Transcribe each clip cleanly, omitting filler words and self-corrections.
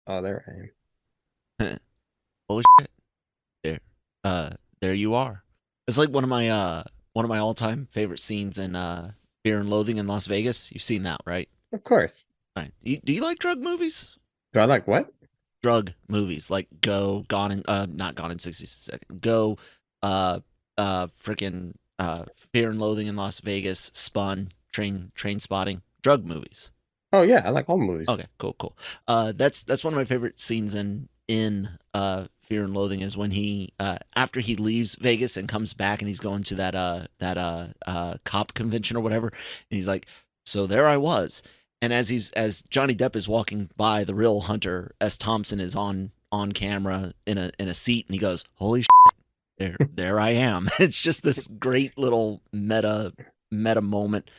Oh, there Holy shit. There. There you are. It's like one of my all-time favorite scenes in Fear and Loathing in Las Vegas. You've seen that, right? I am. Of course. Right. Do you like drug movies? Do I like what? Drug movies like Go, Gone in not Gone in 60 Seconds. Go, uh freaking Fear and Loathing in Las Vegas, Spun, Train Spotting, drug movies. Oh yeah, I like all movies. Okay, cool. That's one of my favorite scenes in Fear and Loathing is when he after he leaves Vegas and comes back and he's going to that cop convention or whatever, and he's like, so there I was, and as Johnny Depp is walking by, the real Hunter S. Thompson is on camera in a seat, and he goes, holy shit, there I am. It's just this great little meta moment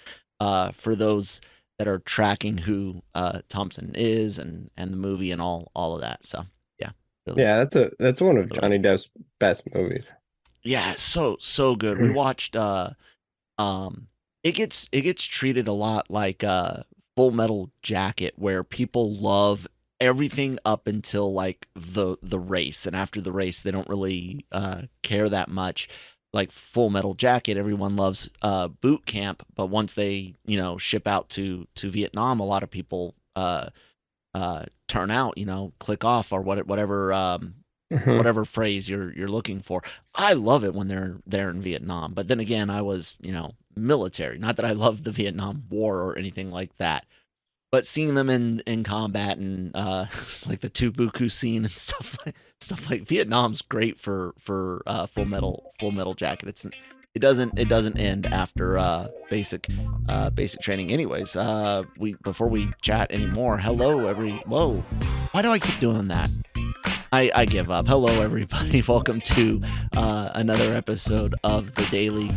for those that are tracking who Thompson is and the movie and all of that. So yeah, really, Yeah, that's one of really, Johnny Depp's best movies. yeah, so good. We watched um it gets treated a lot like Full Metal Jacket, where people love everything up until like the race, and after the race they don't really care that much. Like Full Metal Jacket, everyone loves boot camp, but once they ship out to Vietnam, a lot of people turn out, click off, or whatever Mhm. whatever phrase you're looking for. I love it when they're there in Vietnam, but then again, I was military. Not that I love the Vietnam War or anything like that, but seeing them in combat and like the Tubuku scene and stuff like Vietnam's great for Full Metal Jacket. It doesn't end after basic training. Anyways, we before we chat anymore. Hello, whoa. Why do I keep doing that? I give up. Hello, everybody. Welcome to another episode of the Daily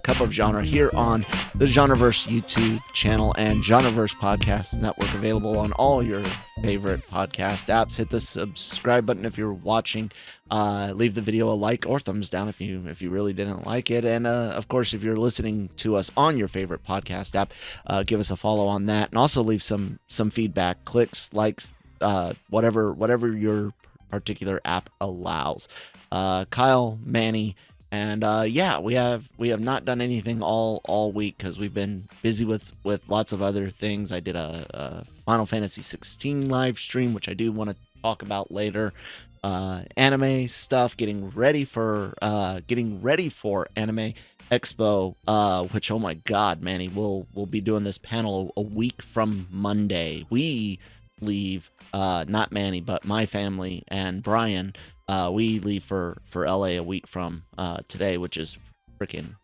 Cup of Genre here on the Genreverse YouTube channel and Genreverse Podcast Network, available on all your favorite podcast apps. Hit the subscribe button if you're watching. Leave the video a like or thumbs down if you really didn't like it, and of course, if you're listening to us on your favorite podcast app, give us a follow on that, and also leave some feedback, clicks, likes, whatever your particular app allows. Kyle, Manny, and yeah, we have not done anything all week because we've been busy with lots of other things. I did a Final Fantasy 16 live stream, which I do want to talk about later. Anime stuff, getting ready for Anime Expo, which, oh my god, Manny, we'll be doing this panel a week from Monday. We leave, not Manny, but my family and Brian. We leave for LA a week from today, which is freaking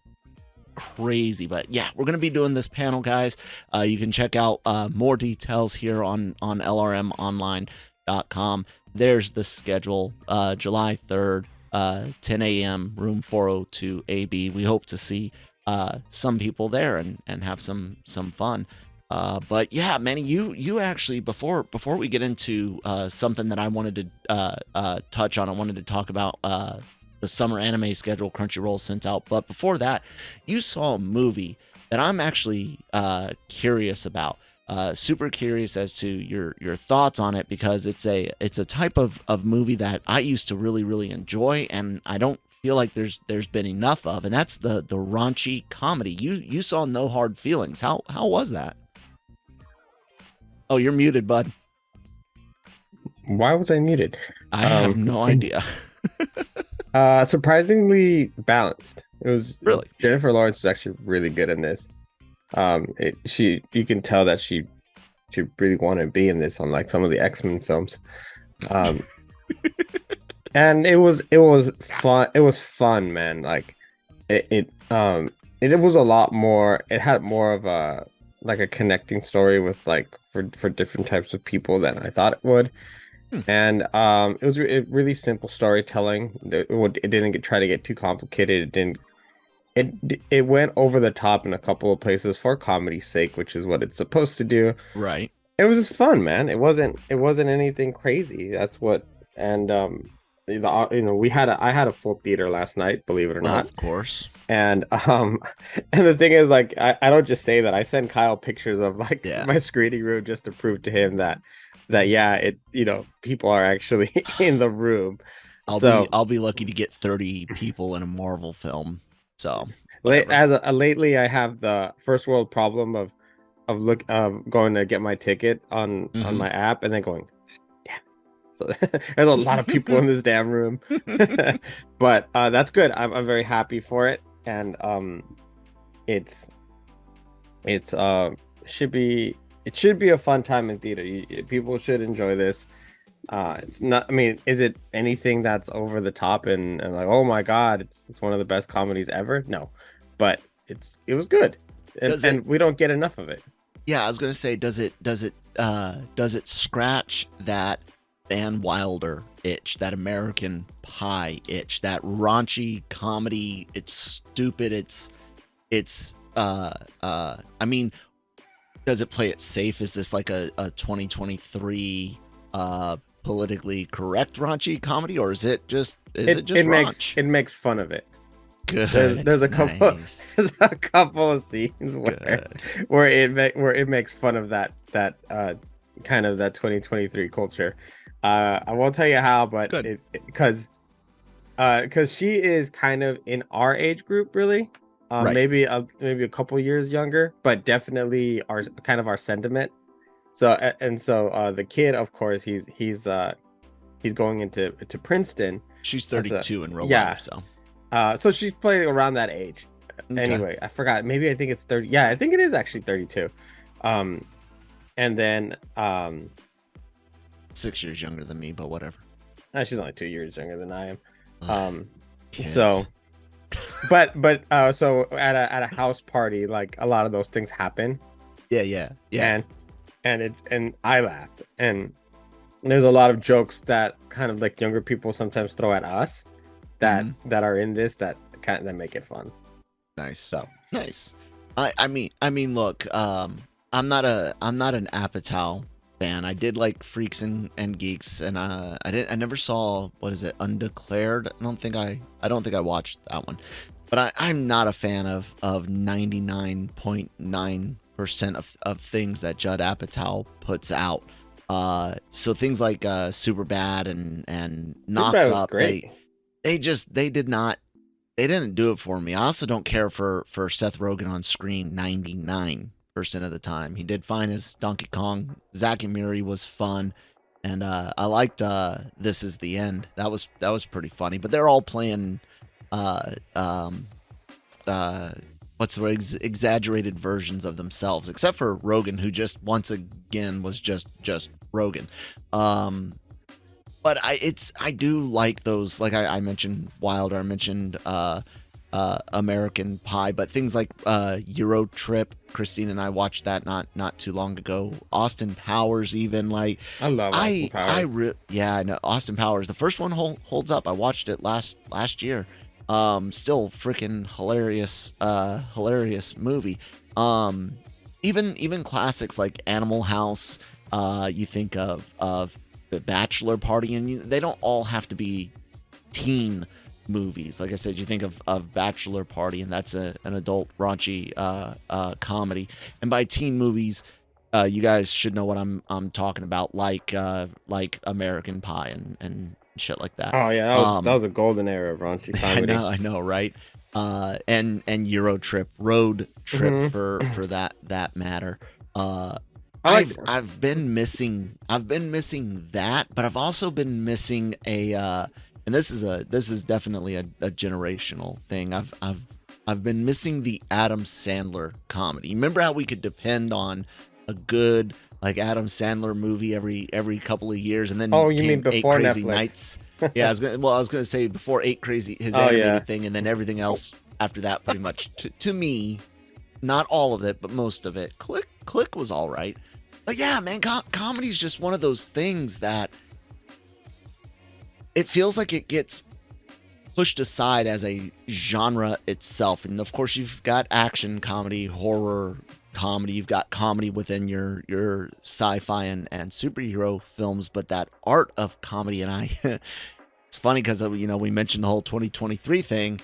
crazy. But yeah, we're gonna be doing this panel, guys. You can check out more details here on lrmonline.com. There's the schedule. July 3rd, 10 a.m., room 402 AB. We hope to see some people there and have some fun. But yeah, Manny, you actually, before we get into something that I wanted to touch on, I wanted to talk about the summer anime schedule Crunchyroll sent out. But before that, you saw a movie that I'm actually curious about. Super curious as to your thoughts on it, because it's a type of movie that I used to really enjoy, and I don't feel like there's been enough of, and that's the raunchy comedy. You saw No Hard Feelings. How was that? Oh, you're muted, bud. Why was I muted? I have Um, no idea. Surprisingly balanced. It was Really? Jennifer Lawrence is actually really good in this. You can tell that she really wanted to be in this, unlike some of the X-Men films. Um, and it was fun. It was fun, man. Like it was a lot more. It had more of a like a connecting story with like for different types of people than I thought it would. Hmm. And it was really simple storytelling. It didn't try to get too complicated. It went over the top in a couple of places for comedy's sake, which is what it's supposed to do. Right. It was just fun, man. It wasn't anything crazy. That's what. And I had a full theater last night, believe it or not. Of course. And and the thing is, like, I don't just say that. I send Kyle pictures of like Yeah. my screening room just to prove to him that yeah, people are actually in the room. So I'll be lucky to get 30 people in a Marvel film. So whatever. lately, I have the first world problem of going to get my ticket on Hmm. my app and then going, damn. So there's a lot of people in this damn room, but that's good. I'm very happy for it, and it's it's should be it should be a fun time in theater. People should enjoy this. It's not. I mean, is it anything that's over the top and like, oh my god, it's one of the best comedies ever? No, but it was good, Does it? and we don't get enough of it. Yeah, I was gonna say, does it scratch that Van Wilder itch, that American Pie itch, that raunchy comedy? It's stupid. I mean, does it play it safe? Is this like a 2023 politically correct raunchy comedy, or is it just raunch? Makes fun of it. Good. There's a couple Nice. there's a couple of scenes Good. where it makes fun of that kind of that 2023 culture. I won't tell you how, but Good. because she is kind of in our age group, really. Right. Maybe a couple years younger, but definitely our sentiment. So the kid, of course, he's going into Princeton. She's 32 in real Yeah. life, so. So she's playing around that age. Okay. Anyway, I forgot. Maybe I think it's 30. Yeah, I think it is actually 32. And then 6 years younger than me, but whatever. she's only 2 years younger than I am. Kids. So, so at a house party, like a lot of those things happen. Yeah. And I laughed, and there's a lot of jokes that kind of like younger people sometimes throw at us that are in this that make it fun. Nice. So nice. I mean, look, I'm not an Apatow fan. I did like Freaks and Geeks, and I never saw, what is it, Undeclared. I don't think I watched that one, but I'm not a fan of 99.9% of things that Judd Apatow puts out. So things like Superbad and Knocked Up, great. they didn't do it for me. I also don't care for Seth Rogen on screen 99% of the time. He did fine as Donkey Kong. Zack and Miri was fun, and I liked This Is the End. That was pretty funny. But they're all playing what's the word? Exaggerated versions of themselves, except for Rogan, who just once again was just Rogan. But I do like those, like I mentioned Wilder, I mentioned American Pie, but things like Euro Trip. Christine and I watched that not too long ago. Austin Powers, even, like, I love Austin Powers. I know Austin Powers. The first one holds up. I watched it last year. Still freaking hilarious movie. Even classics like Animal House. You think of The Bachelor Party, and they don't all have to be teen movies. Like I said, you think of Bachelor Party, and that's an adult raunchy comedy. And by teen movies, you guys should know what I'm talking about, like American Pie and shit like that. Oh yeah, that was a golden era of raunchy comedy. I know, right? And Euro Trip, Road Trip for that matter. I've been missing that, but I've also been missing and this is definitely a generational thing. I've been missing the Adam Sandler comedy. Remember how we could depend on a good, like, Adam Sandler movie every couple of years, and then you mean before Eight Crazy Netflix? Nights? Yeah, I was gonna say before his animated thing, and then everything else after that, pretty much. To me, not all of it, but most of it. Click was all right. But yeah, man, comedy is just one of those things that it feels like it gets pushed aside as a genre itself. And of course, you've got action comedy, horror comedy, you've got comedy within your sci-fi and superhero films, but that art of comedy, and It's funny because we mentioned the whole 2023 thing.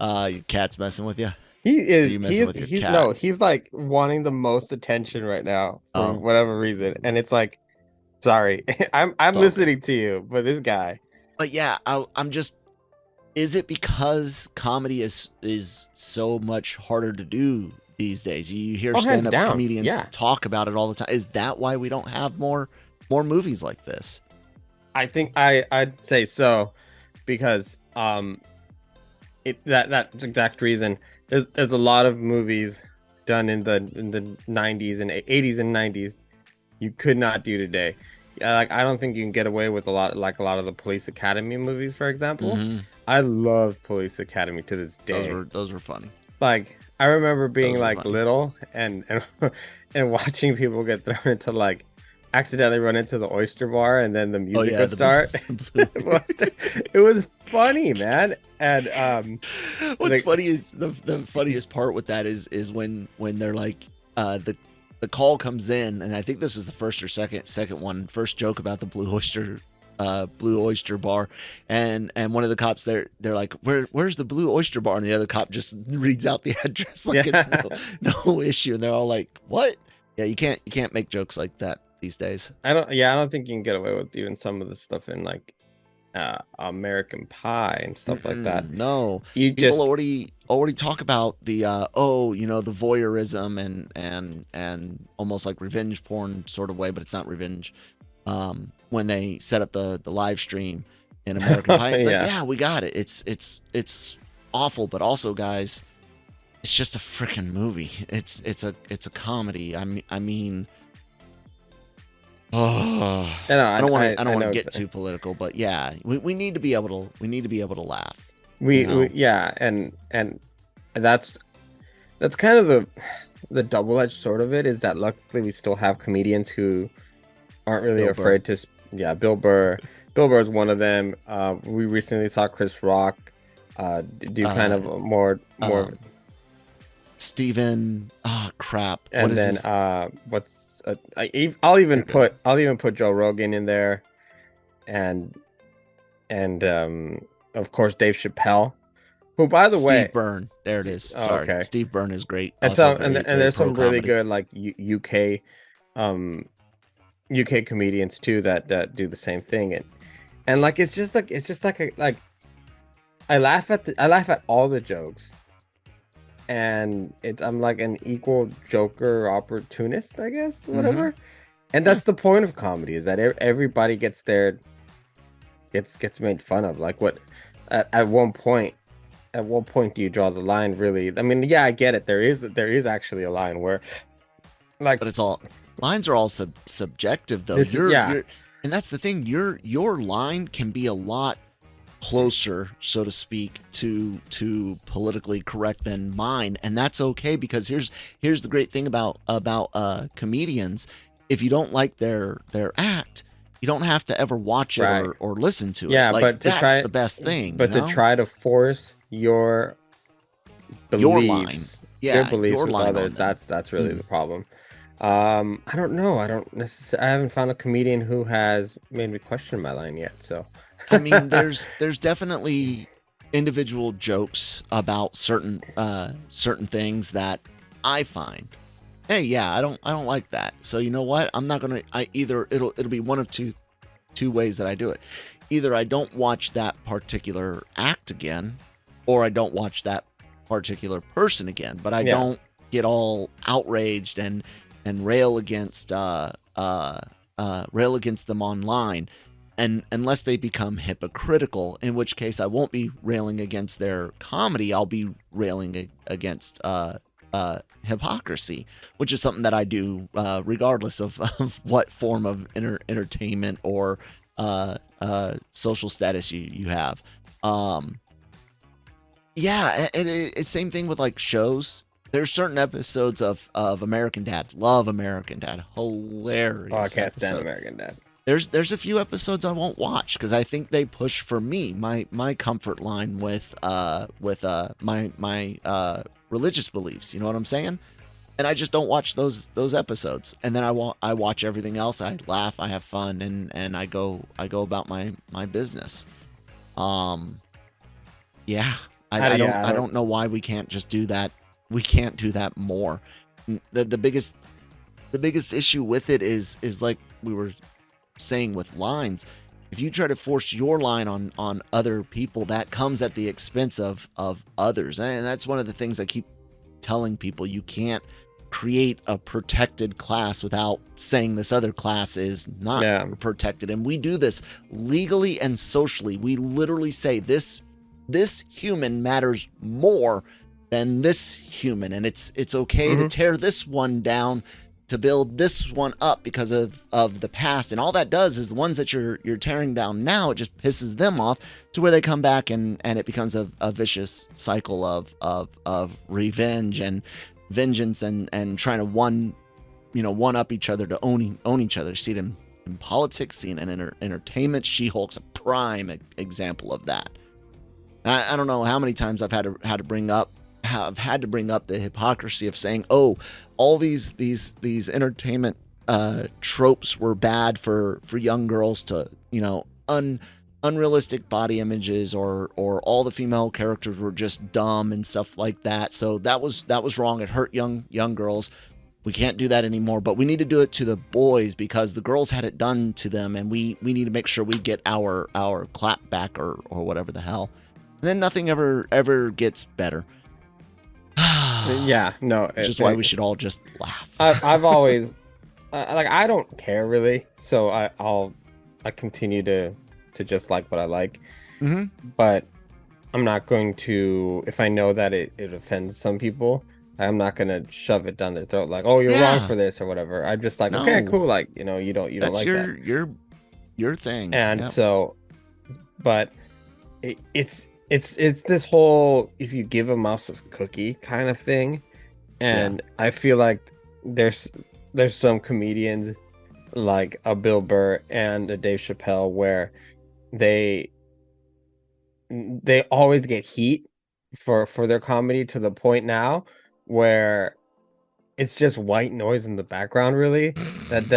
Your cat's messing with you. He Are is you messing with your he's cat? no, he's like wanting the most attention right now for Oh, whatever reason. And it's like, sorry, I'm it's all good. listening to you, but this guy. But yeah, I'm just. Is it because comedy is so much harder to do these days? You hear Oh, hands stand-up down. comedians Yeah. talk about it all the time. Is that why we don't have more movies like this? I think I'd say so because that's exact reason. There's a lot of movies done in the 90s and 80s and 90s you could not do today. Yeah, like I don't think you can get away with a lot of the Police Academy movies, for example. Mm-hmm. I love Police Academy to this day. Those were funny. Like I remember being Those were like funny. little and and watching people get thrown into like accidentally run into the oyster bar and then the music would start. It was funny, man. And what's funny is the funniest part with that is when they're like the call comes in, and I think this was the first or second one, first joke about the Blue Oyster bar, and one of the cops they're like, where's the Blue Oyster bar, and the other cop just reads out the address like it's no issue, and they're all like, what? Yeah, you can't make jokes like that these days. I don't think you can get away with even some of the stuff in like American Pie and stuff like that. No, You people just already talk about the the voyeurism and almost like revenge porn sort of way, but it's not revenge. When they set up the live stream in American Pie, it's like, yeah, we got it. It's awful, but also, guys, it's just a freaking movie. It's a comedy. I mean. Oh, I don't want to get too political, but yeah, we need to be able to laugh. Yeah, and that's kind of the double-edged sort of it, is that luckily we still have comedians who aren't really afraid to. Yeah, Bill Burr is one of them. We recently saw Chris Rock do kind of more Steven, crap. And then I'll even put Joe Rogan in there, and of course Dave Chappelle, who, by the way, Steve Byrne. There it is. Sorry, okay. Steve Byrne is great. And there's some really good like UK comedians too that do the same thing, and like it's just like I laugh at all the jokes. And I'm like an equal joker opportunist, I guess, whatever. Mm-hmm. And that's the point of comedy, is that everybody gets made fun of. Like at one point do you draw the line, really? I mean, yeah, I get it. There is actually a line where, like, but it's all lines are all subjective though. You're, and that's the thing. Your line can be a lot closer, so to speak, to politically correct than mine, and that's okay, because here's the great thing about comedians. If you don't like their act, you don't have to ever watch it or listen to it. Yeah, like, but that's the best thing. But to try to force your beliefs, your line, your beliefs with others, that's really the problem. I don't know. I haven't found a comedian who has made me question my line yet. So I mean, there's definitely individual jokes about certain things that I find, hey, yeah, I don't like that. So you know what? I'm not gonna. It'll be one of two ways that I do it. Either I don't watch that particular act again, or I don't watch that particular person again. But I don't get all outraged and rail against them online, and unless they become hypocritical, in which case I won't be railing against their comedy. I'll be railing against hypocrisy, which is something that I do regardless of what form of entertainment or social status you have. It's same thing with like shows. There's certain episodes of American Dad. Love American Dad. Hilarious. Oh, I can't stand American Dad. There's a few episodes I won't watch because I think they push for me my comfort line with my religious beliefs. You know what I'm saying? And I just don't watch those episodes. And then I watch everything else. I laugh. I have fun, and I go about my business. Yeah, I I don't. don't know why we can't just do that. We can't do that more. The biggest issue with it is like we were saying with lines. If you try to force your line on other people, that comes at the expense of others, and that's one of the things I keep telling people. You can't create a protected class without saying this other class is not Yeah. protected, and we do this legally and socially. We literally say this human matters more than this human, and it's okay to tear this one down to build this one up because of the past. And all that does is the ones that you're tearing down now, it just pisses them off to where they come back, and it becomes a vicious cycle of revenge and vengeance, and trying to one up each other to own each other. See them in politics, see it in entertainment. She-Hulk's a prime example of that. I don't know how many times I've had to bring up the hypocrisy of saying, oh, all these entertainment tropes were bad for young girls to, unrealistic body images, or all the female characters were just dumb and stuff like that. So that was wrong. It hurt young girls. We can't do that anymore, but we need to do it to the boys because the girls had it done to them, and we need to make sure we get our clap back or whatever the hell. And then nothing ever gets better. Yeah, no. Which is why we should all just laugh. I've always I don't care really, so I continue to just like what I like. But I'm not going to, if I know that it offends some people, I'm not gonna shove it down their throat like, oh, you're wrong for this or whatever. I'm just like, okay, cool, like, you don't That's like that. your thing. And so, but it's this whole if you give a mouse a cookie kind of thing, and I feel like there's some comedians like a Bill Burr and a Dave Chappelle where they always get heat for their comedy to the point now where it's just white noise in the background, really, like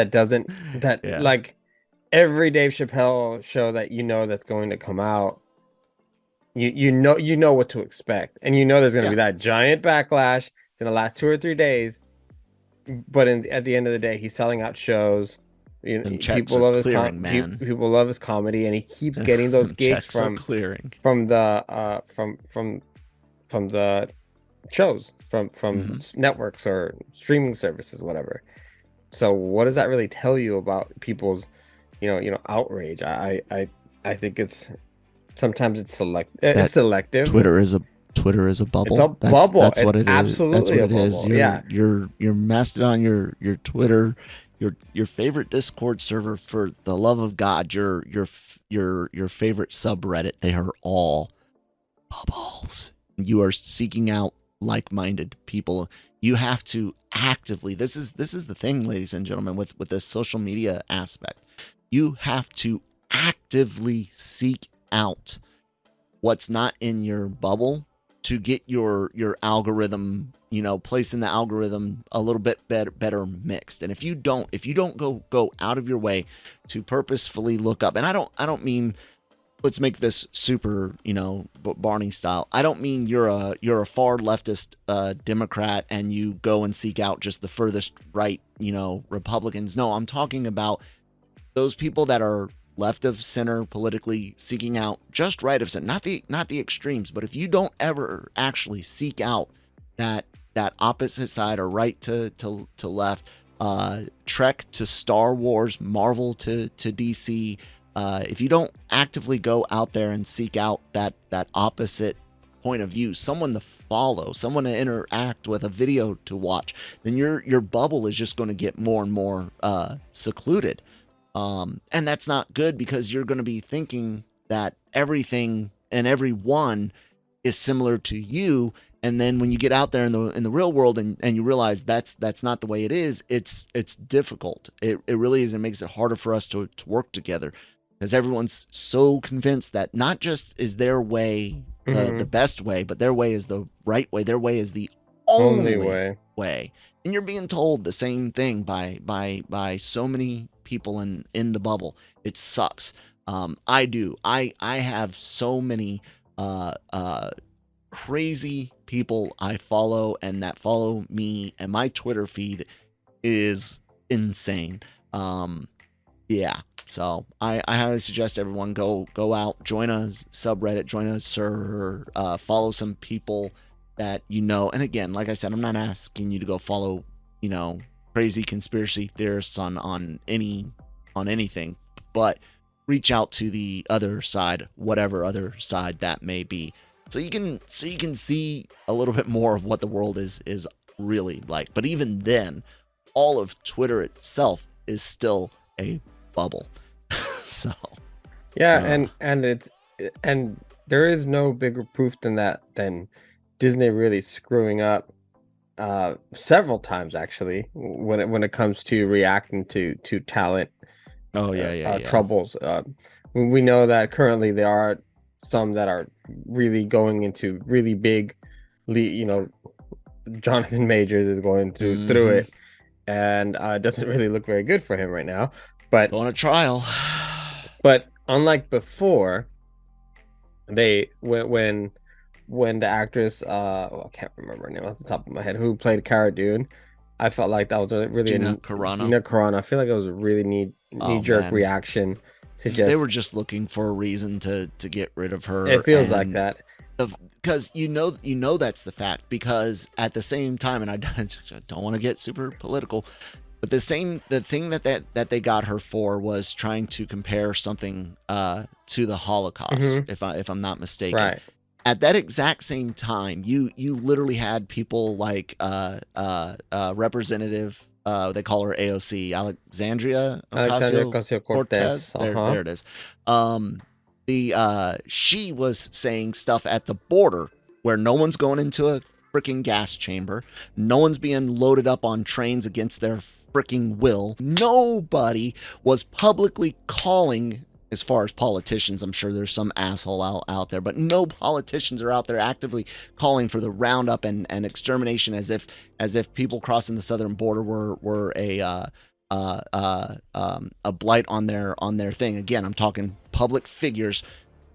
every Dave Chappelle show that that's going to come out, you know what to expect, and there's going to be that giant backlash. It's going to last 2 or 3 days, but at the end of the day, he's selling out shows. People love his people love his comedy, and he keeps getting those gigs from the shows from networks or streaming services, whatever. So what does that really tell you about people's outrage? I think it's sometimes it's selective. Twitter is a bubble. It's a bubble. That's what it is. Absolutely, that's what it is. Your Mastodon, your Twitter, your favorite Discord server, for the love of God, your favorite subreddit, they are all bubbles. You are seeking out like-minded people. You have to actively, this is the thing, ladies and gentlemen, with the social media aspect. You have to actively seek out what's not in your bubble to get your algorithm, place in the algorithm a little bit better mixed. And if you don't go out of your way to purposefully look up, and I don't mean, let's make this super, Barney style. I don't mean you're a far leftist Democrat and you go and seek out just the furthest right, Republicans. No, I'm talking about those people that are left of center politically, seeking out just right of center, not the extremes. But if you don't ever actually seek out that opposite side, or right to left, Trek to Star Wars, Marvel to DC, if you don't actively go out there and seek out that opposite point of view, someone to follow, someone to interact with, a video to watch, then your bubble is just going to get more and more secluded. And that's not good, because you're going to be thinking that everything and everyone is similar to you. And then when you get out there in the real world and you realize that's not the way it is, it's difficult. It really is. It makes it harder for us to work together, because everyone's so convinced that not just is their way the best way, but their way is the right way. Their way is the only way. And you're being told the same thing by so many people in the bubble. It sucks. I do. I have so many crazy people I follow and that follow me, and my Twitter feed is insane. Yeah. So I highly suggest everyone go out, join a subreddit, join a server, follow some people that you know. And again, like I said, I'm not asking you to go follow, crazy conspiracy theorists on anything, but reach out to the other side, whatever other side that may be. So you can see a little bit more of what the world is really like. But even then, all of Twitter itself is still a bubble. So Yeah, and there is no bigger proof than Disney really screwing up several times actually when it comes to reacting to talent troubles. We know that currently there are some that are really going into really big, Jonathan Majors is going through it, and it doesn't really look very good for him right now. But going to trial. But unlike before, they when the actress I can't remember her name off the top of my head who played Cara Dune, I felt like that was really Gina Carano. Gina Carano. I feel like it was a really knee-jerk reaction to just. They were just looking for a reason to get rid of her. It feels like that. Because that's the fact. Because at the same time, and I don't want to get super political, but the thing that they got her for was trying to compare something to the Holocaust, if I'm not mistaken. Right. At that exact same time, you literally had people like Representative, they call her AOC, Alexandria Ocasio-Cortez. There it is. She was saying stuff at the border where no one's going into a freaking gas chamber, no one's being loaded up on trains against their freaking will. Nobody was publicly calling, as far as politicians, I'm sure there's some asshole out there, but no politicians are out there actively calling for the roundup and extermination as if people crossing the southern border were a blight on their thing. Again, I'm talking public figures.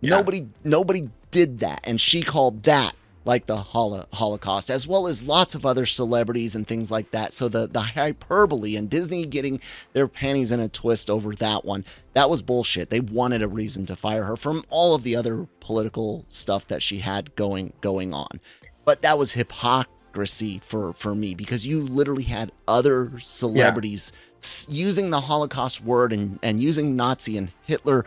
Yeah. Nobody did that, and she called that like the Holocaust, as well as lots of other celebrities and things like that. So the hyperbole and Disney getting their panties in a twist over that one, that was bullshit. They wanted a reason to fire her from all of the other political stuff that she had going on. But that was hypocrisy for me, because you literally had other celebrities using the Holocaust word and using Nazi and Hitler.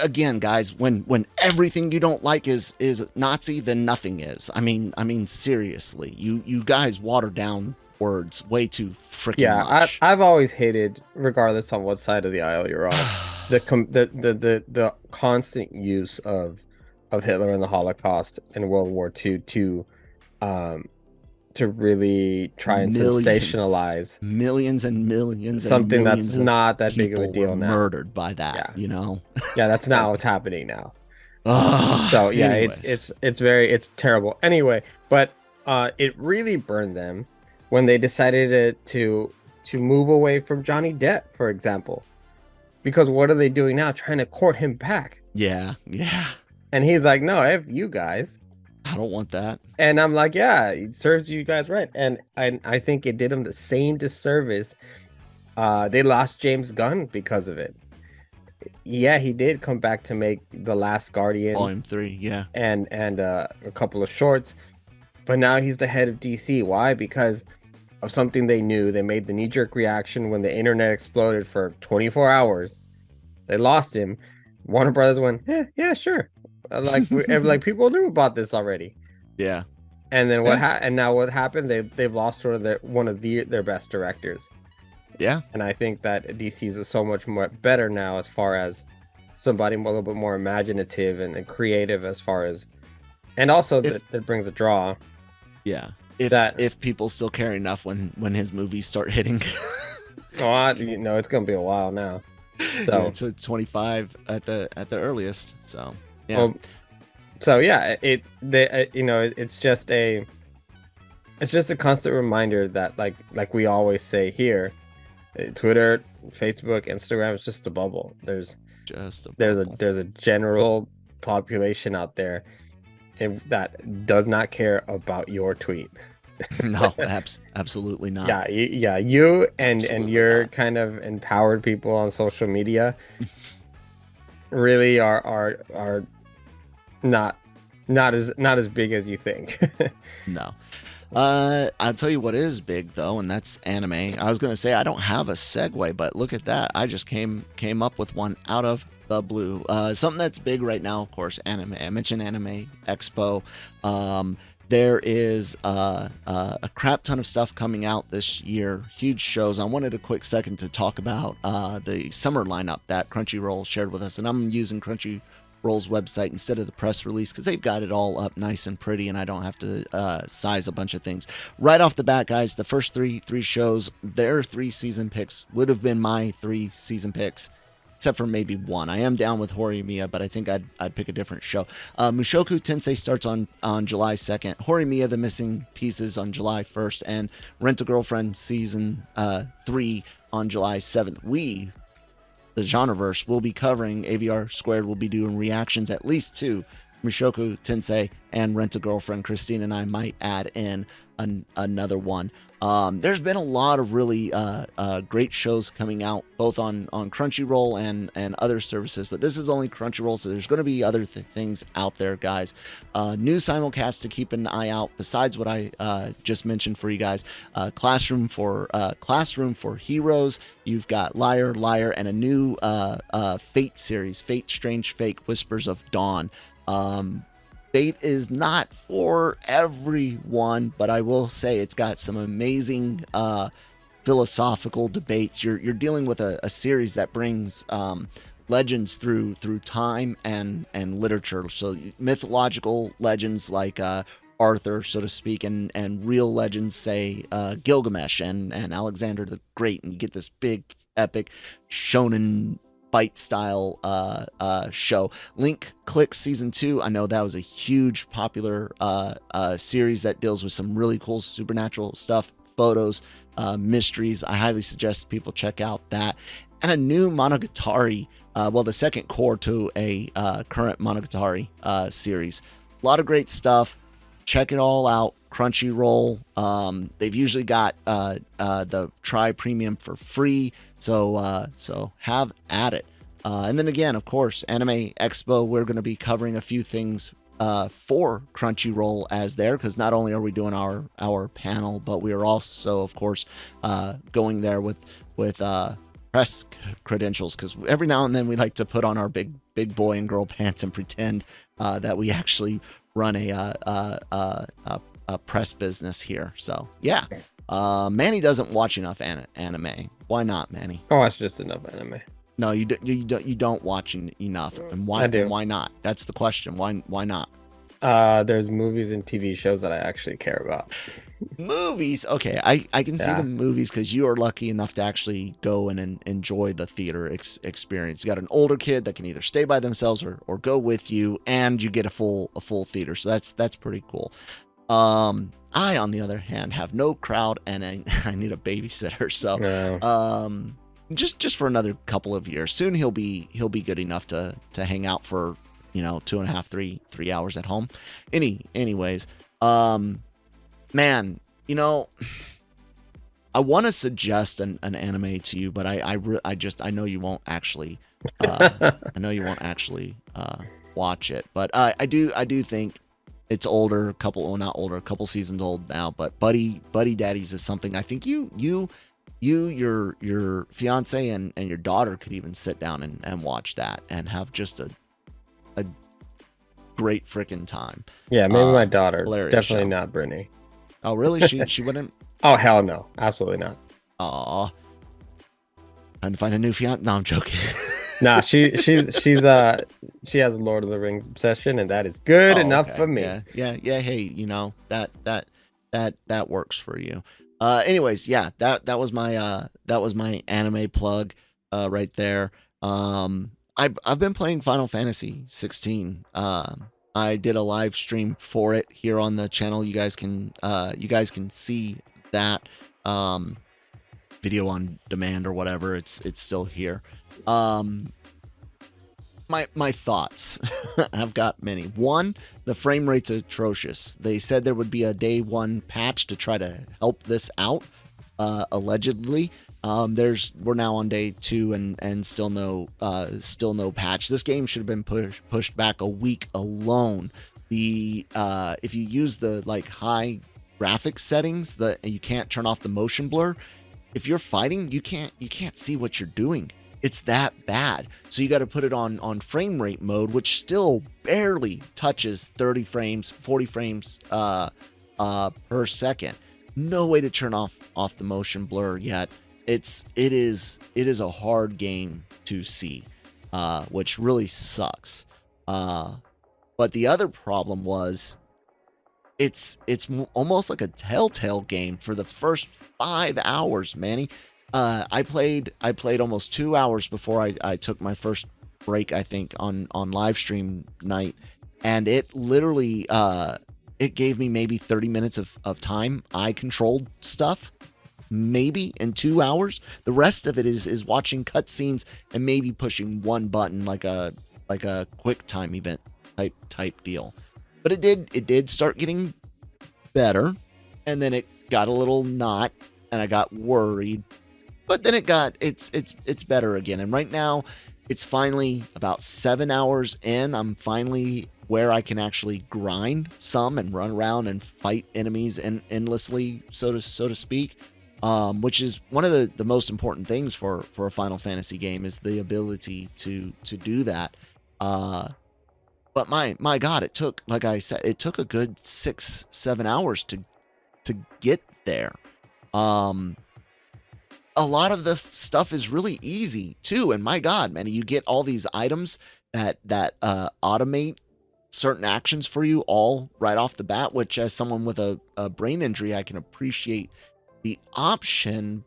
Again, guys, when everything you don't like is Nazi, then nothing is. I mean, seriously, you guys water down words way too freaking much. I've always hated, regardless on what side of the aisle you're on, the constant use of Hitler and the Holocaust and World War II to really try and sensationalize millions and millions something and millions that's not that big of a deal now. Murdered by that, Yeah, that's not what's happening now. So yeah, it's terrible. Anyway, but it really burned them when they decided to move away from Johnny Depp, for example, because what are they doing now? Trying to court him back. Yeah. And he's like, no, F you guys. I don't want that. And I'm like, yeah, it serves you guys right. And I think it did them the same disservice. They lost James Gunn because of it. Yeah, he did come back to make The Last Guardian Volume 3, yeah. And a couple of shorts. But now he's the head of DC. Why? Because of something they knew. They made the knee-jerk reaction when the internet exploded for 24 hours. They lost him. Warner Brothers went, yeah, sure. Like people knew about this already. Yeah. And then and now what happened? They've lost sort of one of their best directors. Yeah. And I think that DC is so much more better now as far as somebody a little bit more imaginative and creative as far as, and also that brings a draw. Yeah. If people still care enough when his movies start hitting. It's gonna be a while now. So it's 25 at the earliest. So yeah. Well, so yeah, it's just a constant reminder that like we always say here, Twitter, Facebook, Instagram, it's just a bubble. Just a There's a bubble. there's a general population out there that does not care about your tweet. No, absolutely not. Yeah, you and Absolutely your not. kind of empowered people on social media really are not as big as you think. No. I'll tell you what is big though, and that's anime. I was gonna say I don't have a segue, but look at that. I just came up with one out of the blue. Something that's big right now, of course, anime. I mentioned Anime Expo. There is a crap ton of stuff coming out this year, huge shows. I wanted a quick second to talk about the summer lineup that Crunchyroll shared with us, and I'm using Crunchyroll's website instead of the press release because they've got it all up nice and pretty, and I don't have to size a bunch of things. Right off the bat, guys, the first three shows, their 3-season picks would have been my 3-season picks, except for maybe one. I am down with Horimiya, but I think I'd pick a different show. Mushoku Tensei starts on July 2nd. Horimiya, The Missing Pieces on July 1st, and Rent a Girlfriend season 3 on July 7th. We, the Genreverse, will be covering, AVR Squared will be doing reactions at least to Mushoku Tensei and Rent a Girlfriend. Christine and I might add in another one. There's been a lot of really great shows coming out, both on Crunchyroll and other services, but this is only Crunchyroll, so there's going to be other things out there, guys. New simulcasts to keep an eye out, besides what I just mentioned for you guys. Classroom for Heroes. You've got Liar, Liar, and a new Fate series, Fate Strange Fake Whispers of Dawn. Fate is not for everyone, but I will say it's got some amazing philosophical debates. You're dealing with a series that brings legends through time and literature. So mythological legends like Arthur, so to speak, and real legends, say Gilgamesh and Alexander the Great, and you get this big epic shonen fight style show. Link Click season 2. I know that was a huge popular series that deals with some really cool supernatural stuff, photos, mysteries. I highly suggest people check out that. And a new Monogatari, the second core to a current Monogatari series. A lot of great stuff. Check it all out. Crunchyroll. They've usually got the Try Premium for free, so have at it. And then again, of course, Anime Expo. We're going to be covering a few things for Crunchyroll as there, because not only are we doing our panel, but we are also, of course, going there with press credentials, because every now and then we like to put on our big boy and girl pants and pretend that we actually run a press business here. So yeah, Manny doesn't watch enough anime. Why not, Manny? I watch just enough anime. No, you don't watch enough. And why? I do. And why not? That's the question. Why not? There's movies and TV shows that I actually care about. Movies. Okay, I can see the movies because you are lucky enough to actually go and enjoy the theater experience. You got an older kid that can either stay by themselves or go with you, and you get a full theater. So that's pretty cool. I, on the other hand, have no crowd, and I need a babysitter. So just for another couple of years. Soon he'll be good enough to hang out for 2.5, 3 hours at home. Anyways, man, I want to suggest an anime to you, but I know you won't actually watch it. But I do think it's older, a couple seasons old now. But Buddy Daddies is something I think you your fiance and your daughter could even sit down and watch that and have just a great freaking time. Yeah, maybe my daughter. Definitely show. not Brittany. Oh, really? She wouldn't? Oh, hell no. Absolutely not. Aw. Time to find a new fiance. No, I'm joking. Nah, she has a Lord of the Rings obsession, and that is good enough for me. Yeah. Hey, that works for you. Anyways, yeah, that was my anime plug right there. I've been playing Final Fantasy 16. I did a live stream for it here on the channel. You guys can see that. video on demand or whatever, it's still here. My thoughts. I've got many. One, the frame rate's atrocious. They said there would be a day one patch to try to help this out, allegedly. We're now on day 2 and still no patch. This game should have been pushed back a week alone. If you use the like high graphics settings, you can't turn off the motion blur. If you're fighting, you can't see what you're doing. It's that bad. So you got to put it on frame rate mode, which still barely touches 30 frames, 40 frames per second. No way to turn off the motion blur yet. It is a hard game to see, which really sucks. But the other problem was it's almost like a Telltale game for the first 5 hours, Manny. I played almost 2 hours before I took my first break, I think, on live stream night, and it literally it gave me maybe 30 minutes of time. I controlled stuff maybe in 2 hours. The rest of it is watching cutscenes and maybe pushing one button like a quick time event type deal. But it did start getting better, and then it got a little not, and I got worried. But then it's better again. And right now, it's finally about 7 hours in. I'm finally where I can actually grind some and run around and fight enemies endlessly, so to speak. Which is one of the most important things for a Final Fantasy game, is the ability to do that. But my God, it took, like I said, it took a good 6-7 hours to get there. A lot of the stuff is really easy too, and my God, man, you get all these items that automate certain actions for you all right off the bat, which, as someone with a brain injury, I can appreciate the option,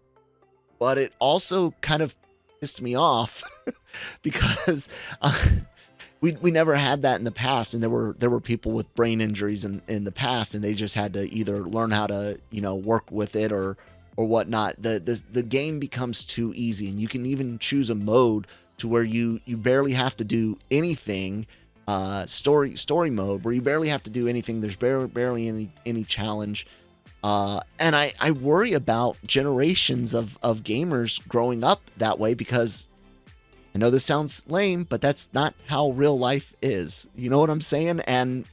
but it also kind of pissed me off because we never had that in the past, and there were people with brain injuries in the past, and they just had to either learn how to work with it or whatnot. The game becomes too easy, and you can even choose a mode to where you barely have to do anything. Story mode, where you barely have to do anything. There's barely any challenge. And I worry about generations of gamers growing up that way, because I know this sounds lame, but that's not how real life is. You know what I'm saying? And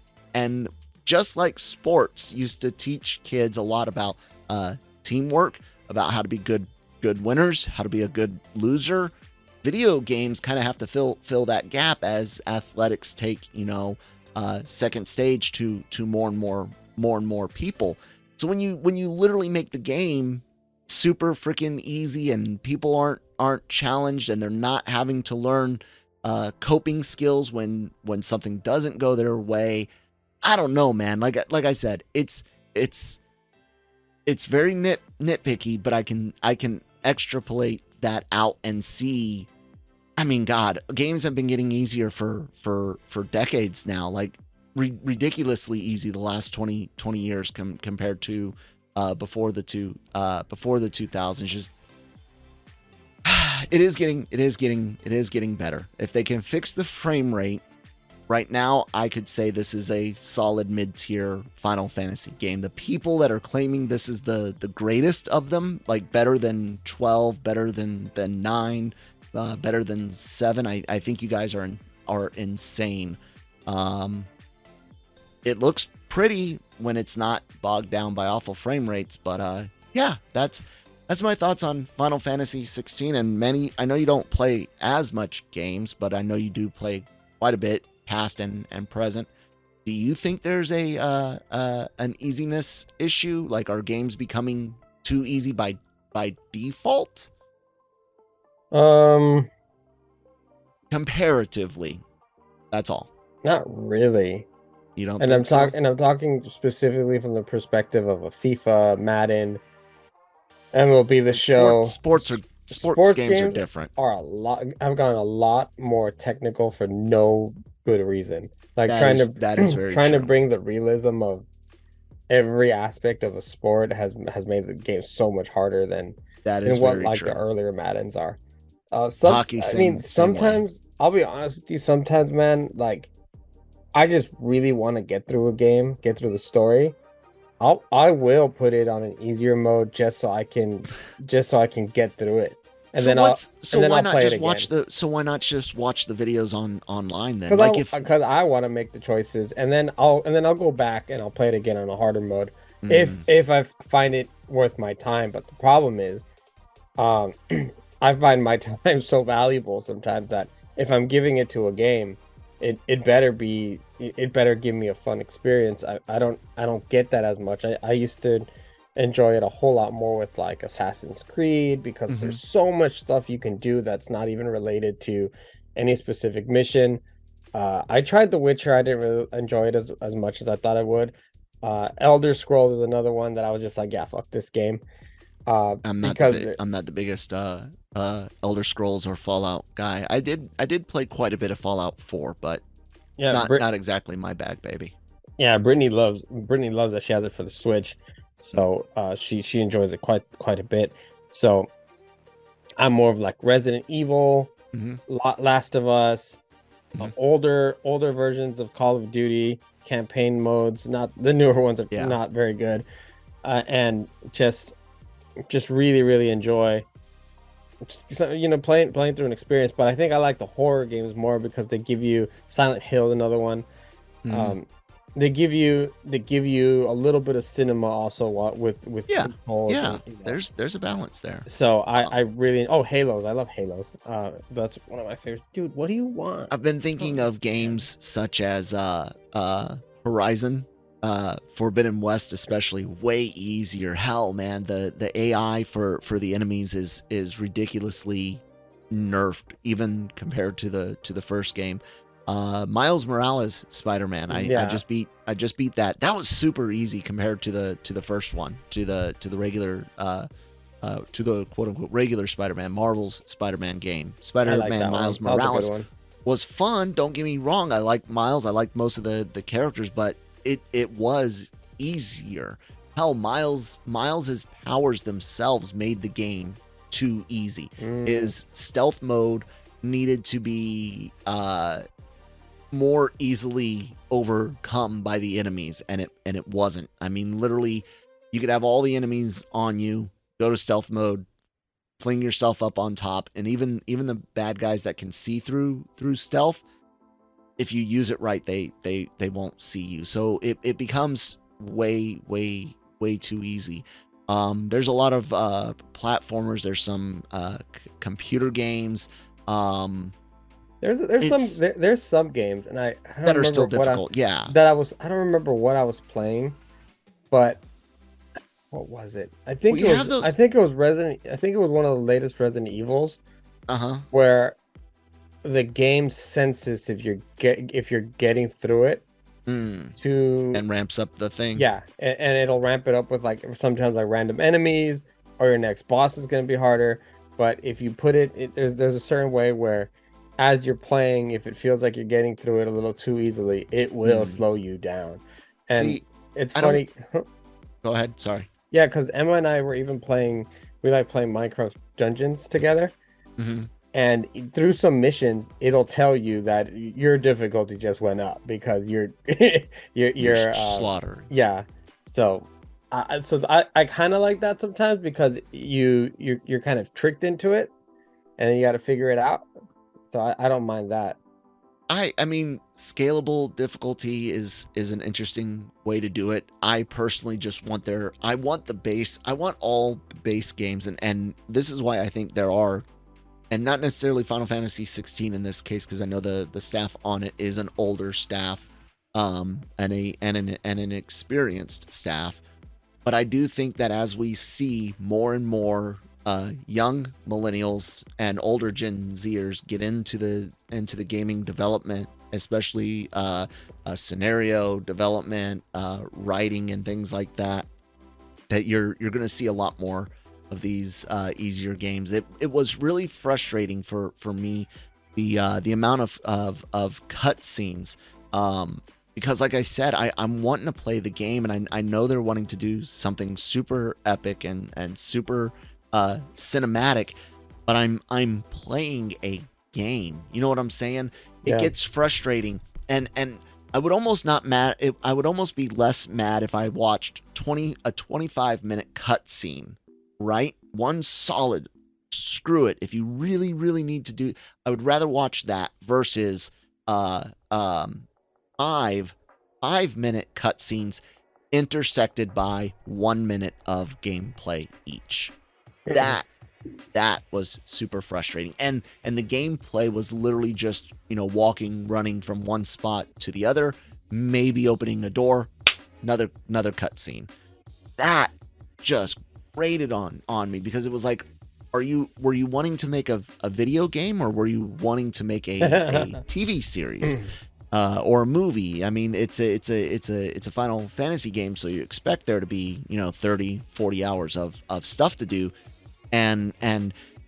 just like sports used to teach kids a lot about teamwork, about how to be good winners, how to be a good loser, video games kind of have to fill that gap as athletics take second stage to more and more people. So when you literally make the game super freaking easy, and people aren't challenged, and they're not having to learn coping skills when something doesn't go their way, I don't know, man. Like I said, it's very nitpicky, but I can extrapolate that out and see. I mean, God, games have been getting easier for decades now, like ridiculously easy the last 20 years compared to before the 2000s. Just it is getting better. If they can fix the frame rate, right now I could say this is a solid mid-tier Final Fantasy game. The people that are claiming this is the greatest of them, like better than 12, better than 9, better than 7, I think you guys are insane. It looks pretty when it's not bogged down by awful frame rates, but yeah, that's my thoughts on Final Fantasy 16. And many, I know you don't play as much games, but I know you do play quite a bit, past and present. Do you think there's an easiness issue? Like, are games becoming too easy by default? Comparatively, that's all. Not really. You don't. And I'm talking specifically from the perspective of a FIFA, Madden, MLB The Show. Sports games are different. Have gotten a lot more technical for no good reason. Like that is very trying true. to bring the realism of every aspect of a sport has made the game so much harder than That is than what very like the true. earlier Maddens are. Hockey, I mean, same way. sometimes I'll be honest with you. Sometimes, man, like I just really want to get through a game, get through the story. I will put it on an easier mode just so I can get through it, and So then what's and then why I'll not play it just watch again. the videos on online then? Like if Because I want to make the choices, and then I'll go back and I'll play it again on a harder mode mm, if I find it worth my time. But the problem is, um, I find my time so valuable sometimes that if I'm giving it to a game, it better give me a fun experience. I don't get that as much. I used to enjoy it a whole lot more with like Assassin's Creed because mhm. there's so much stuff you can do that's not even related to any specific mission. I tried The Witcher. I didn't really enjoy it as much as I thought I would. Elder Scrolls is another one that I was just like, yeah, fuck this game. Because I'm not the biggest Elder Scrolls or Fallout guy. I did play quite a bit of Fallout 4, but yeah, not exactly my bag, baby. yeah, Brittany loves that she has it for the Switch, so she enjoys it quite a bit. So I'm more of like Resident Evil, Hmm. Last of Us, Hmm. older versions of Call of Duty campaign modes. Not the newer ones are Yeah. not very good, and just really enjoy playing through an experience. But I think I like the horror games more because they give you Silent Hill, another one. Hmm. Um, they give you a little bit of cinema also with Yeah. controls Yeah. and There's a balance there. so Uh, I really Halos. I love Halos. That's one of my favorites. Dude, what do you want? I've been I don't thinking of understand. games such as Horizon, Forbidden West, especially way easier. Hell, man, the AI for the enemies is ridiculously nerfed, even compared to the first game. Miles Morales Spider-Man. Yeah, I just beat that. That was super easy compared to the first one, to the regular to the quote unquote regular Spider-Man, Marvel's Spider-Man game. I like Spider-Man that one. Miles That was a good Morales one. was fun. Don't get me wrong. I liked Miles. I liked most of the characters, but it was easier. Hell, Miles's powers themselves made the game too easy. Mm, His stealth mode needed to be more easily overcome by the enemies, and it wasn't. I mean, literally, you could have all the enemies on you, go to stealth mode, fling yourself up on top, and even the bad guys that can see through stealth, if you use it right, they won't see you. So it becomes way too easy. There's a lot of platformers. There's some computer games. Um, it's there's some games, and I don't that are still remember difficult. Yeah. I don't remember what I was playing, but what was it? Well, you have those. I think it was one of the latest Resident Evils Uh huh. where the game senses if you're getting through it Mm, to and ramps up the thing. yeah, and it'll ramp it up with like sometimes like random enemies or your next boss is going to be harder. But if you put there's a certain way where as you're playing, if it feels like you're getting through it a little too easily, it will Mm. slow you down. And See, it's I don't. funny. Go ahead. Sorry. Yeah, because Emma and I were even we like playing Minecraft Dungeons together. Hmm. And through some missions, it'll tell you that your difficulty just went up because You're you're slaughtering. yeah. So I kind of like that sometimes because you're kind of tricked into it and then you got to figure it out. So I don't mind that. I mean, scalable difficulty is an interesting way to do it. I personally just I want the base. I want all base games, and this is why I think there are, and not necessarily Final Fantasy 16 in this case, because I know the staff on it is an older staff, and an experienced staff. But I do think that as we see more and more young millennials and older Gen Zers get into the gaming development, especially scenario development, writing, and things like that, that you're going to see a lot more of these easier games. It was really frustrating for me, the amount of cutscenes. Because like I said, I'm wanting to play the game, and I know they're wanting to do something super epic and super cinematic, but I'm playing a game. You know what I'm saying? It Yeah. gets frustrating, and I would almost not mad. I would almost be less mad if I watched a 25-minute cutscene, right? One solid. Screw it. If you really need to do, I would rather watch that versus uh um 5 minute cutscenes intersected by 1 minute of gameplay each. That was super frustrating, and the gameplay was literally just walking, running from one spot to the other, maybe opening a door, another cutscene. That just grated on me, because it was like, were you wanting to make a video game, or were you wanting to make a TV series or a movie? I mean, it's a Final Fantasy game, so you expect there to be 30-40 hours of stuff to do. And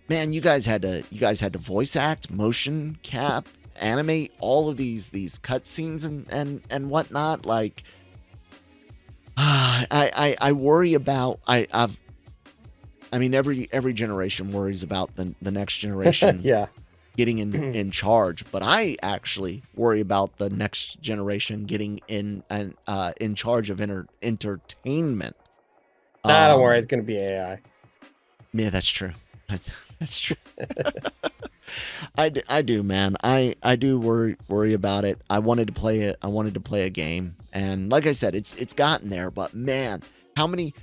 man, you guys had to voice act, motion cap, animate all of these cutscenes and whatnot. Like, I worry about I mean, every generation worries about the next generation Yeah. getting in charge, but I actually worry about the next generation getting in charge of entertainment. Don't worry, it's gonna be AI. Yeah, that's true. That's true. I do, man. I do worry about it. I wanted to play it. I wanted to play a game, and like I said, it's gotten there. But man, how many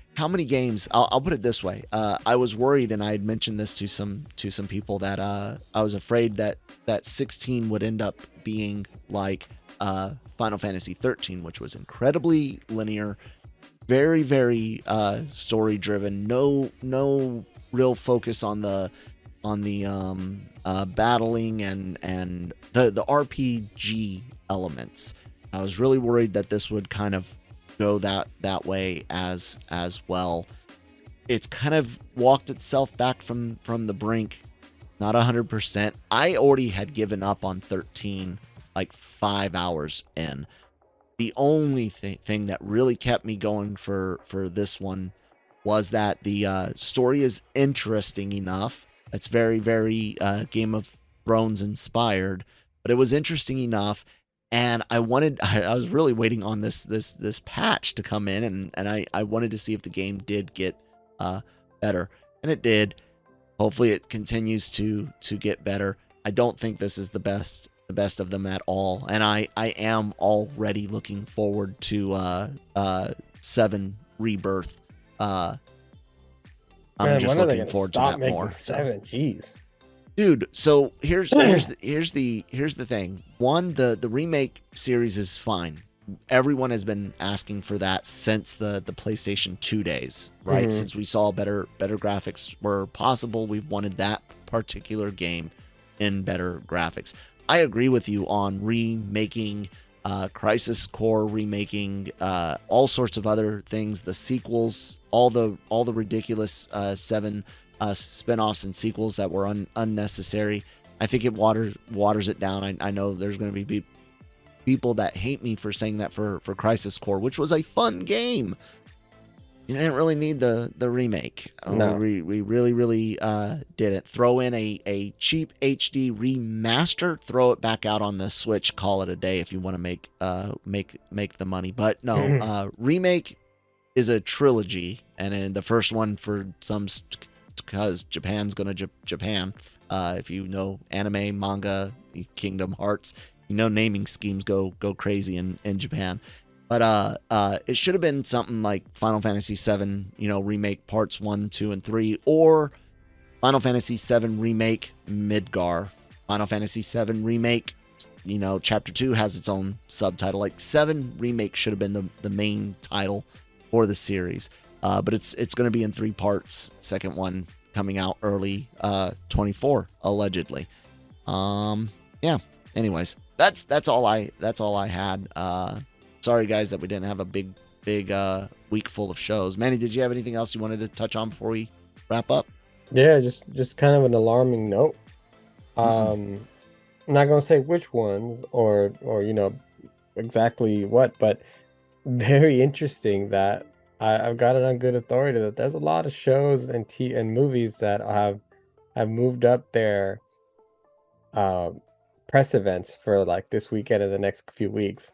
games? I'll put it this way. I was worried, and I had mentioned this to some people, that I was afraid that 16 would end up being like Final Fantasy 13, which was incredibly linear, very story driven. No real focus on the battling and the RPG elements. I was really worried that this would kind of go that way as well. It's kind of walked itself back from the brink. Not 100%. I already had given up on 13 like 5 hours in. The only thing that really kept me going for this one was that the story is interesting enough. It's very Game of Thrones inspired, but it was interesting enough, and I was really waiting on this patch to come in, and I wanted to see if the game did get better, and it did. Hopefully it continues to get better. I don't think this is the best of them at all, and I am already looking forward to 7 Rebirth. I'm just looking forward to that more. 7, jeez, dude. So here's the thing. One, the remake series is fine. Everyone has been asking for that since the PlayStation 2 days, right? Mm-hmm. Since we saw better graphics were possible, we've wanted that particular game in better graphics. I agree with you on remaking Crisis Core, remaking all sorts of other things, the sequels, all the ridiculous 7 spin-offs and sequels that were unnecessary. I think it waters it down. I know there's going to be people that hate me for saying that for Crisis Core, which was a fun game. You didn't really need the remake. No. We really didn't. Throw in a cheap HD remaster, throw it back out on the Switch, call it a day if you want to make the money. But no, remake is a trilogy, and then the first one for some, because Japan's gonna Japan. If you know anime, manga, Kingdom Hearts, naming schemes go crazy in Japan. But it should have been something like Final Fantasy VII, remake parts 1, 2, and 3, or Final Fantasy VII remake Midgar. Final Fantasy VII remake, Chapter 2 has its own subtitle. Like 7 remake should have been the main title for the series. But it's going to be in 3 parts. Second one coming out early 24 allegedly. Yeah. Anyways, that's all I had. Sorry guys that we didn't have a big week full of shows. Manny, did you have anything else you wanted to touch on before we wrap up? Yeah, just kind of an alarming note. I'm not gonna say which ones or exactly what, but very interesting that I've got it on good authority that there's a lot of shows and movies that have moved up their press events for like this weekend and the next few weeks.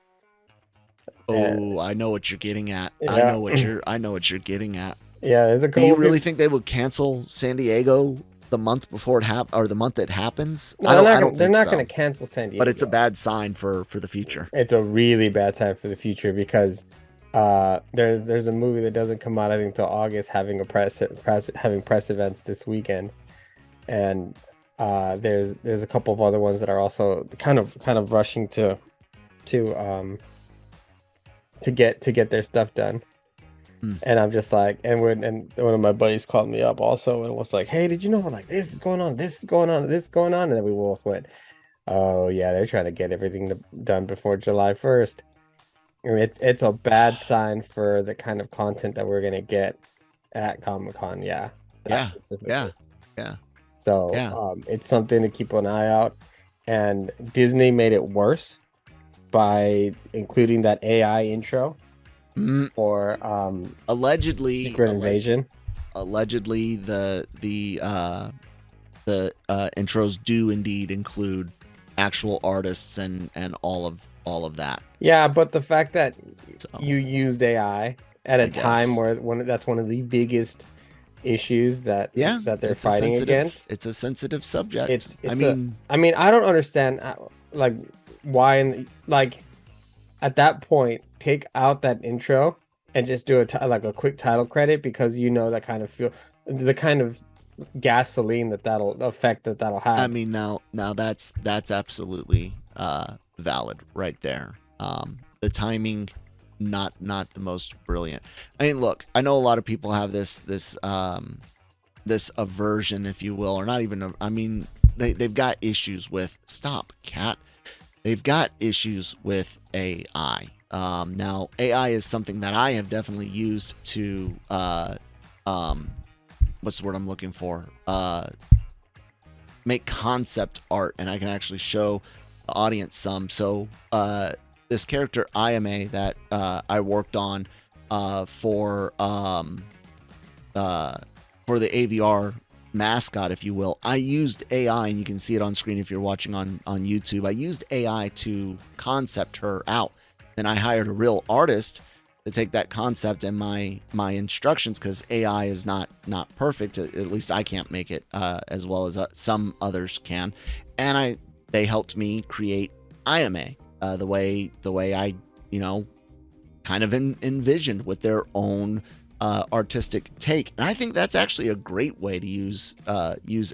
And Oh, I know what you're getting at. I yeah, know what you're getting at. yeah, there's a Do you couple really people. think they would cancel San Diego the month before or the month it happens? No, I don't they're think not gonna so. cancel San But it's a Diego. bad sign for the future. It's a really bad time for the future because there's a movie that doesn't come out I think until August having a having press events this weekend, and there's a couple of other ones that are also kind of rushing to um to get their stuff done. Hmm. And I'm just like, and one of my buddies called me up also and was like, hey, did you know like this is going on, this is going on, this is going on? And then we both went, oh yeah, they're trying to get everything done before July 1st. I mean, it's a bad sign for the kind of content that we're gonna get at Comic-Con. Yeah, that Yeah, yeah, specifically. yeah, So yeah. it's something to keep an eye out. And Disney made it worse by including that AI intro Mm, for allegedly, Secret Invasion. allegedly, the intros do indeed include actual artists and all of that. Yeah, but the fact that So you used AI at I a time guess, where that's one of the biggest issues yeah, that they're fighting against. it's a sensitive subject. It's I it's a mean, I mean, I don't understand like why like at that point take out that intro and just do like a quick title credit because you know that kind of feel the kind of gasoline that'll affect that'll I have. mean now that's absolutely valid right there. The timing not the most brilliant. I mean, look, I know a lot of people have this aversion, if you will, or not even I mean, they've got issues with stop cat. They've got issues with AI. Now AI is something that I have definitely used to what's the word I'm looking for? Make concept art, and I can actually show the audience some. So this character IMA that I worked on for the AVR mascot, if you will, I used AI, and you can see it on screen if you're watching on YouTube. I used AI to concept her out. Then I hired a real artist to take that concept and my instructions, because AI is not perfect. At least I can't make it as well as some others can. And they helped me create IMA the way I kind of envisioned, with their own artistic take. And I think that's actually a great way to use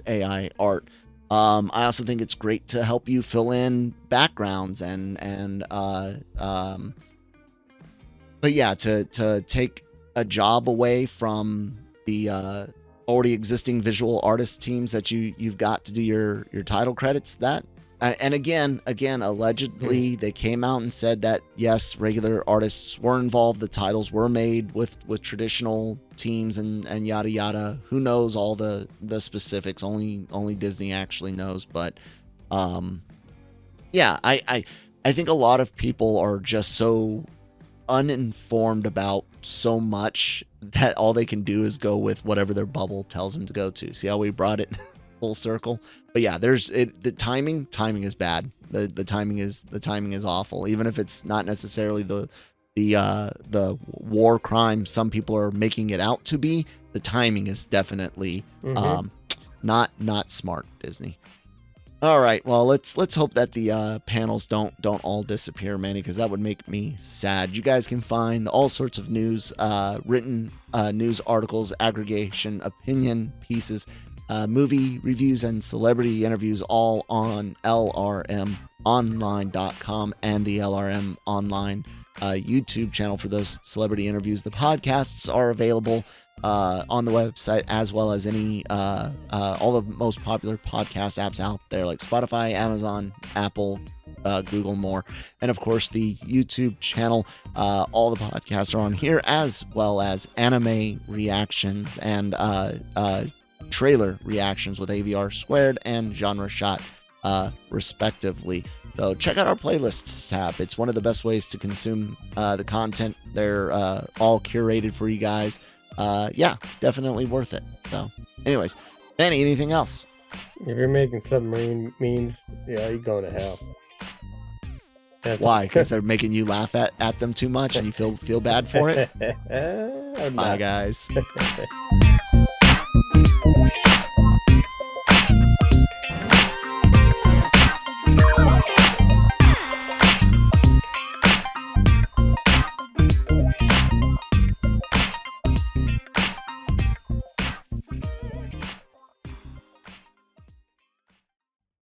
AI art. I also think it's great to help you fill in backgrounds but yeah, to take a job away from the already existing visual artist teams that you've got to do your title credits. That and again, allegedly they came out and said that yes, regular artists were involved. The titles were made with traditional teams and yada yada. Who knows all the specifics? Only Disney actually knows. But yeah, I think a lot of people are just so uninformed about so much that all they can do is go with whatever their bubble tells them to go to. See how we brought it full circle? But yeah, the timing is bad. The timing is awful. Even if it's not necessarily the war crime some people are making it out to be, the timing is definitely not smart, Disney. All right, well, let's hope that the panels don't all disappear, Manny, because that would make me sad. You guys can find all sorts of news, written news articles, aggregation, opinion pieces, movie reviews, and celebrity interviews, all on lrmonline.com and the LRM Online YouTube channel for those celebrity interviews. The podcasts are available on the website, as well as any all the most popular podcast apps out there, like Spotify, Amazon, Apple, Google, more, and of course the YouTube channel. All the podcasts are on here, as well as anime reactions and trailer reactions with AVR Squared and Genre Shot, respectively. So check out our playlists tab. It's one of the best ways to consume the content. They're all curated for you guys. Yeah, definitely worth it. So anyways, Danny, anything else? If you're making submarine memes, yeah, you're going to hell. Why? Because they're making you laugh at them too much and you feel bad for it? Bye, guys.